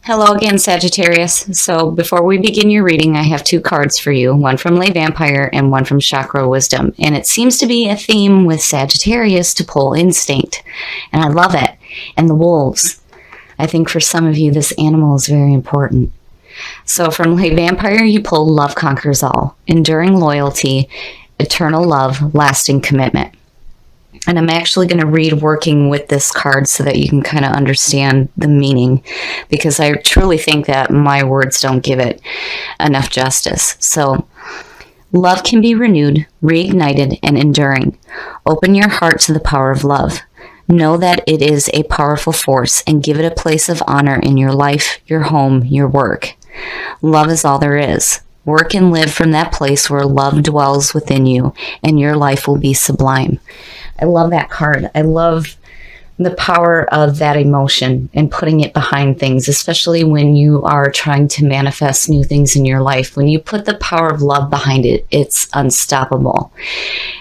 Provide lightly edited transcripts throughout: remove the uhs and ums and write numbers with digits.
Hello again, Sagittarius. So before we begin your reading, I have two cards for you, one from Lay Vampire and one from Chakra Wisdom. And it seems to be a theme with Sagittarius to pull instinct. And I love it. And the wolves. I think for some of you, this animal is very important. So from Lay Vampire, you pull Love Conquers All, enduring loyalty, eternal love, lasting commitment. And I'm actually going to read working with this card so that you can kind of understand the meaning, because I truly think that my words don't give it enough justice. So, love can be renewed, reignited, and enduring. Open your heart to the power of love. Know that it is a powerful force and give it a place of honor in your life, your home, your work. Love is all there is. Work and live from that place where love dwells within you, and your life will be sublime. I love that card. I love the power of that emotion and putting it behind things, especially when you are trying to manifest new things in your life. When you put the power of love behind it, it's unstoppable.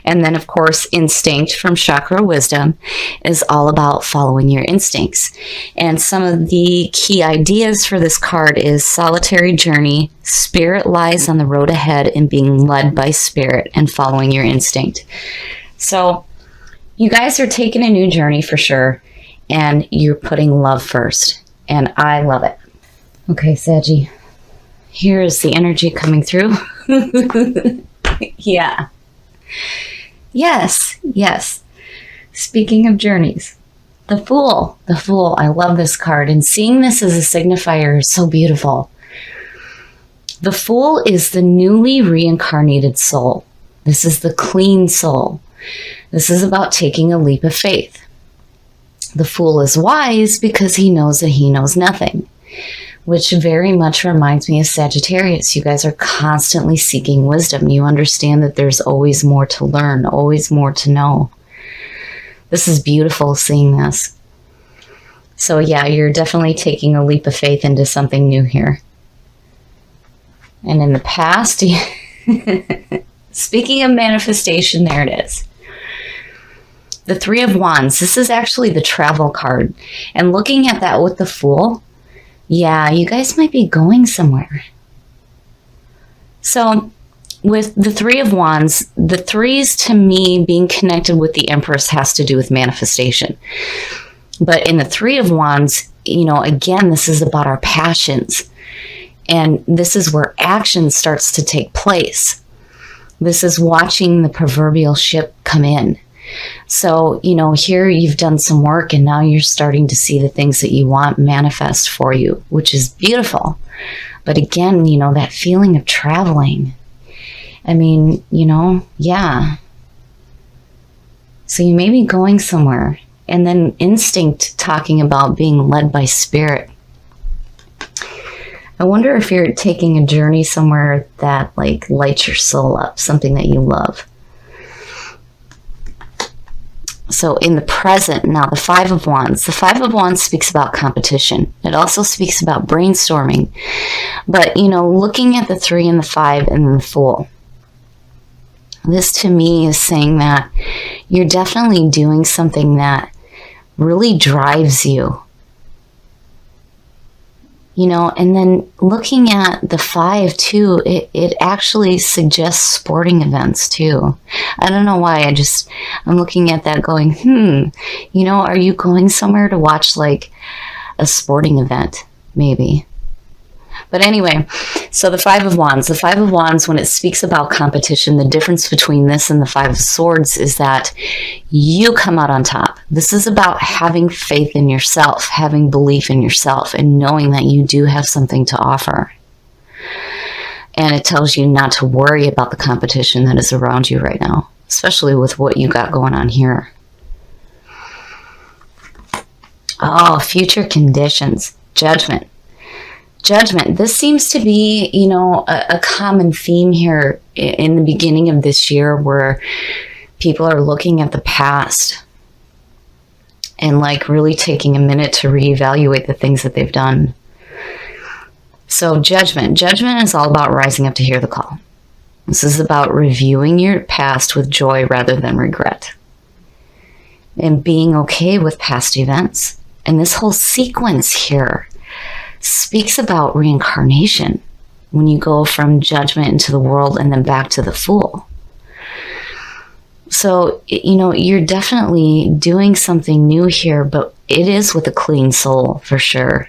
And then, of course, instinct from Chakra Wisdom is all about following your instincts. And some of the key ideas for this card is solitary journey, spirit lies on the road ahead, and being led by spirit and following your instinct. So, you guys are taking a new journey for sure, and you're putting love first, and I love it. Okay, Saggy, here is the energy coming through. Yeah. Yes. Speaking of journeys, the Fool, I love this card, and seeing this as a signifier is so beautiful. The Fool is the newly reincarnated soul. This is the clean soul. This is about taking a leap of faith. The Fool is wise because he knows that he knows nothing, which very much reminds me of Sagittarius. You guys are constantly seeking wisdom. You understand that there's always more to learn, always more to know. This is beautiful seeing this. So yeah, you're definitely taking a leap of faith into something new here. And in the past, speaking of manifestation, there it is. The Three of Wands, this is actually the travel card. And looking at that with the Fool, yeah, you guys might be going somewhere. So with the Three of Wands, the threes to me being connected with the Empress has to do with manifestation. But in the Three of Wands, again, this is about our passions. And this is where action starts to take place. This is watching the proverbial ship come in. So, here you've done some work and now you're starting to see the things that you want manifest for you, which is beautiful. But again, that feeling of traveling. I mean, yeah. So you may be going somewhere. And then instinct talking about being led by spirit. I wonder if you're taking a journey somewhere that lights your soul up, something that you love. So in the present, now the Five of Wands. The Five of Wands speaks about competition. It also speaks about brainstorming. But, looking at the Three and the Five and the Fool, this to me is saying that you're definitely doing something that really drives you. And then looking at the Five too, it actually suggests sporting events too. I don't know why, I'm looking at that going, are you going somewhere to watch a sporting event? Maybe. But anyway, so the Five of Wands, when it speaks about competition, the difference between this and the Five of Swords is that you come out on top. This is about having faith in yourself, having belief in yourself, and knowing that you do have something to offer. And it tells you not to worry about the competition that is around you right now, especially with what you got going on here. Oh, future conditions, judgment. This seems to be, a common theme here in the beginning of this year where people are looking at the past and really taking a minute to reevaluate the things that they've done. So judgment is all about rising up to hear the call. This is about reviewing your past with joy rather than regret. And being okay with past events. And this whole sequence here speaks about reincarnation when you go from judgment into the world and then back to the Fool. So, you're definitely doing something new here, but it is with a clean soul for sure.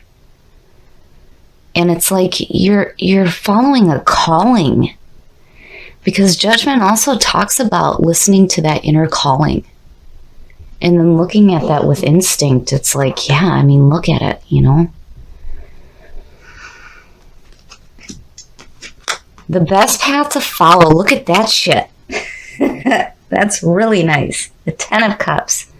And it's like you're following a calling, because judgment also talks about listening to that inner calling and then looking at that with instinct. It's like, yeah, look at it, The best path to follow. Look at that shit. That's really nice. The 10 of Cups.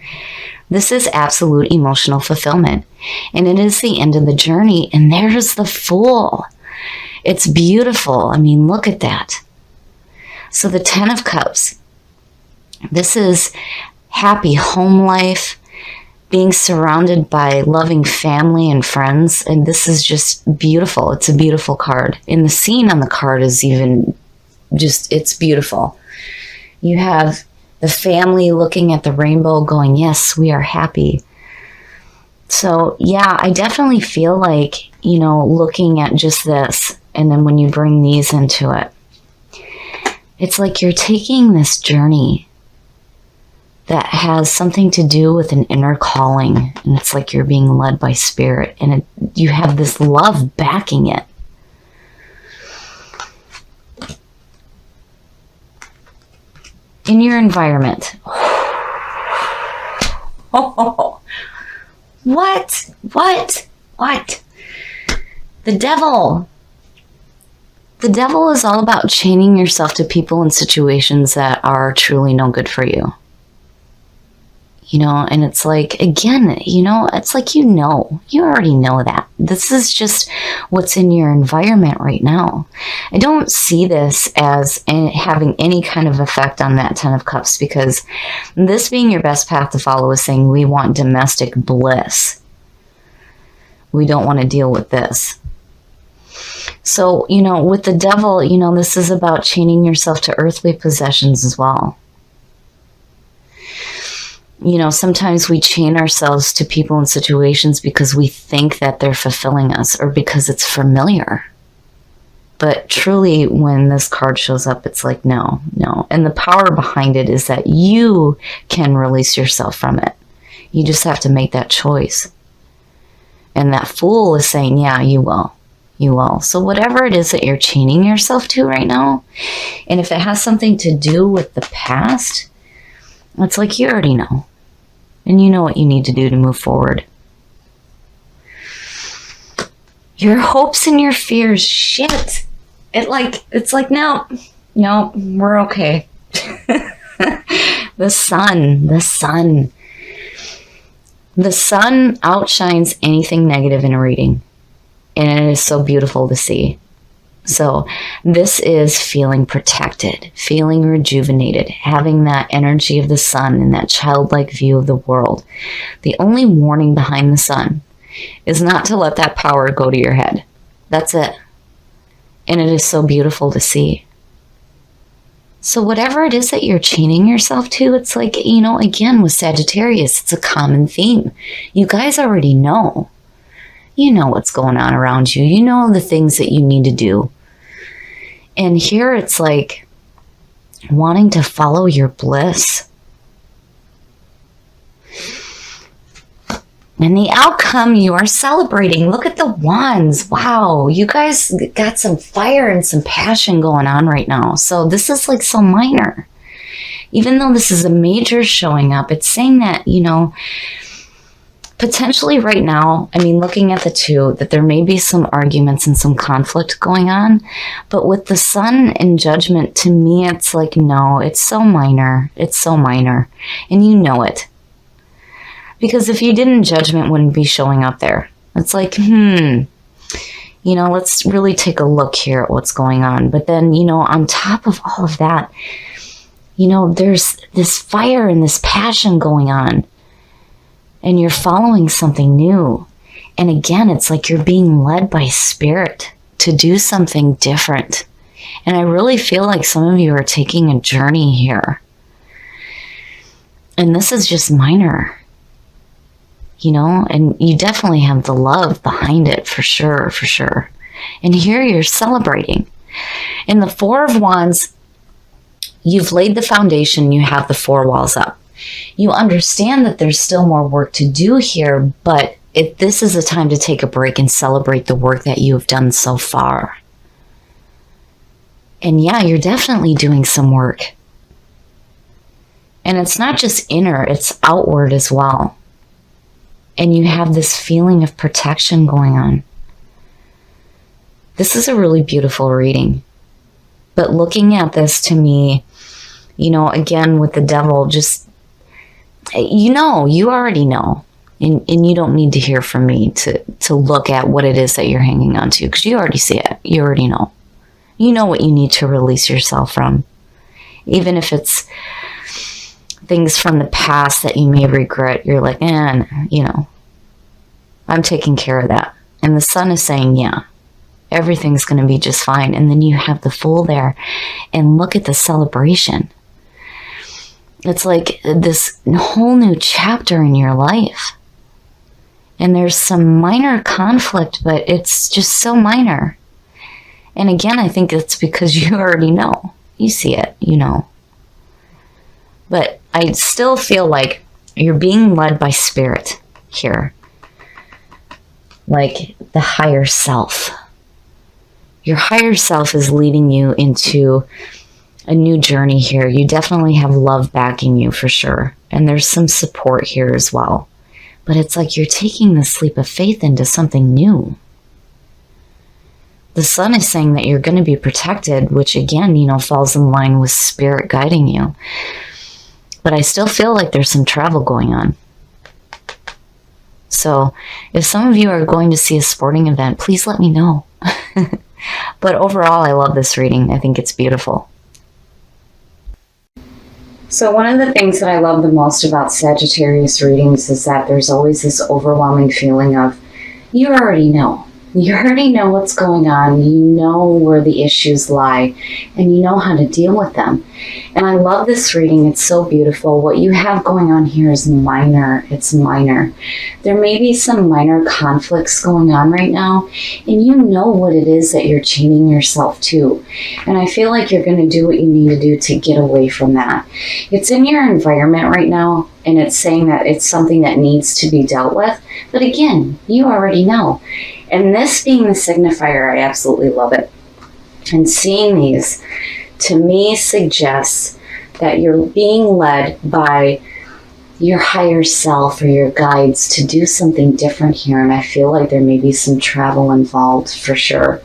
This is absolute emotional fulfillment. And it is the end of the journey. And there's the Fool. It's beautiful. Look at that. So the 10 of Cups. This is happy home life, being surrounded by loving family and friends. And this is just beautiful. It's a beautiful card. And the scene on the card is even just, it's beautiful. You have the family looking at the rainbow going, yes, we are happy. So yeah, I definitely feel like, looking at just this, and then when you bring these into it, it's like you're taking this journey that has something to do with an inner calling. And it's like you're being led by spirit, and you have this love backing it. In your environment. Oh, what? The devil. The devil is all about chaining yourself to people and situations that are truly no good for you. And it's like, again, it's like, you already know that. This is just what's in your environment right now. I don't see this as having any kind of effect on that 10 of Cups, because this being your best path to follow is saying we want domestic bliss. We don't want to deal with this. So, with the devil, this is about chaining yourself to earthly possessions as well. Sometimes we chain ourselves to people and situations because we think that they're fulfilling us, or because it's familiar. But truly, when this card shows up, it's like, no. And the power behind it is that you can release yourself from it. You just have to make that choice. And that Fool is saying, yeah, you will. You will. So whatever it is that you're chaining yourself to right now, and if it has something to do with the past, it's like you already know. And you know what you need to do to move forward. Your hopes and your fears, shit. It's like, no, we're okay. The sun. The sun outshines anything negative in a reading. And it is so beautiful to see. So this is feeling protected, feeling rejuvenated, having that energy of the sun and that childlike view of the world. The only warning behind the sun is not to let that power go to your head. That's it. And it is so beautiful to see. So whatever it is that you're chaining yourself to, it's like, again, with Sagittarius, it's a common theme. You guys already know. You know what's going on around you. You know the things that you need to do. And here it's like wanting to follow your bliss. And the outcome you are celebrating. Look at the wands. Wow, you guys got some fire and some passion going on right now. So this is like so minor. Even though this is a major showing up, it's saying that, potentially right now, looking at the two, that there may be some arguments and some conflict going on. But with the sun in judgment, to me, it's like, no, it's so minor. It's so minor. And you know it. Because if you didn't, judgment wouldn't be showing up there. It's like, let's really take a look here at what's going on. But then, on top of all of that, there's this fire and this passion going on. And you're following something new. And again, it's like you're being led by spirit to do something different. And I really feel like some of you are taking a journey here. And this is just minor. you know, and you definitely have the love behind it for sure, for sure. And here you're celebrating. In the Four of Wands, you've laid the foundation, you have the four walls up. You understand that there's still more work to do here, but this is a time to take a break and celebrate the work that you have done so far. And yeah, you're definitely doing some work. And it's not just inner, it's outward as well. And you have this feeling of protection going on. This is a really beautiful reading. But looking at this, to me, you know, again with the devil, just, you know, you already know. And you don't need to hear from me to look at what it is that you're hanging on to, because you already see it. You already know. You know what you need to release yourself from. Even if it's things from the past that you may regret, you're like, you know, I'm taking care of that. And the sun is saying, yeah, everything's going to be just fine. And then you have the Fool there, and look at the celebration. It's like this whole new chapter in your life. And there's some minor conflict, but it's just so minor. And again, I think it's because you already know. You see it, you know. But I still feel like you're being led by spirit here. Like the higher self. Your higher self is leading you into a new journey here. You definitely have love backing you for sure. And there's some support here as well. But it's like you're taking this leap of faith into something new. The sun is saying that you're going to be protected, which again, you know, falls in line with spirit guiding you. But I still feel like there's some travel going on. So if some of you are going to see a sporting event, please let me know. But overall, I love this reading. I think it's beautiful. So one of the things that I love the most about Sagittarius readings is that there's always this overwhelming feeling of, you already know. You already know what's going on. You know where the issues lie, and you know how to deal with them. And I love this reading. It's so beautiful. What you have going on here is minor. It's minor. There may be some minor conflicts going on right now, and you know what it is that you're chaining yourself to. And I feel like you're going to do what you need to do to get away from that. It's in your environment right now, and it's saying that it's something that needs to be dealt with. But again, you already know. And this being the signifier, I absolutely love it. And seeing these, to me, suggests that you're being led by your higher self or your guides to do something different here. And I feel like there may be some travel involved for sure.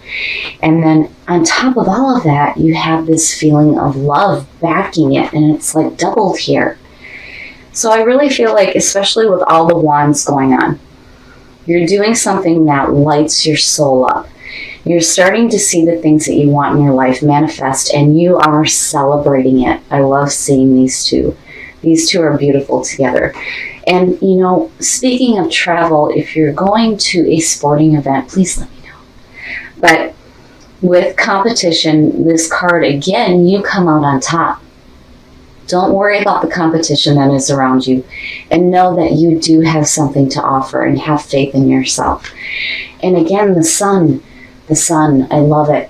And then on top of all of that, you have this feeling of love backing it. And it's like doubled here. So I really feel like, especially with all the wands going on, you're doing something that lights your soul up. You're starting to see the things that you want in your life manifest, and you are celebrating it. I love seeing these two. These two are beautiful together. And, you know, speaking of travel, if you're going to a sporting event, please let me know. But with competition, this card, again, you come out on top. Don't worry about the competition that is around you, and know that you do have something to offer, and have faith in yourself. And again, the sun, I love it.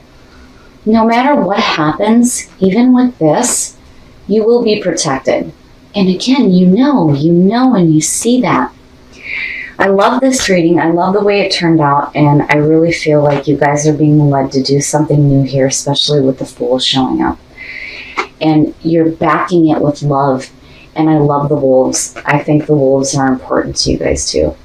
No matter what happens, even with this, you will be protected. And again, you know, and you see that. I love this reading. I love the way it turned out, and I really feel like you guys are being led to do something new here, especially with the Fool showing up. And you're backing it with love. And I love the wolves. I think the wolves are important to you guys too.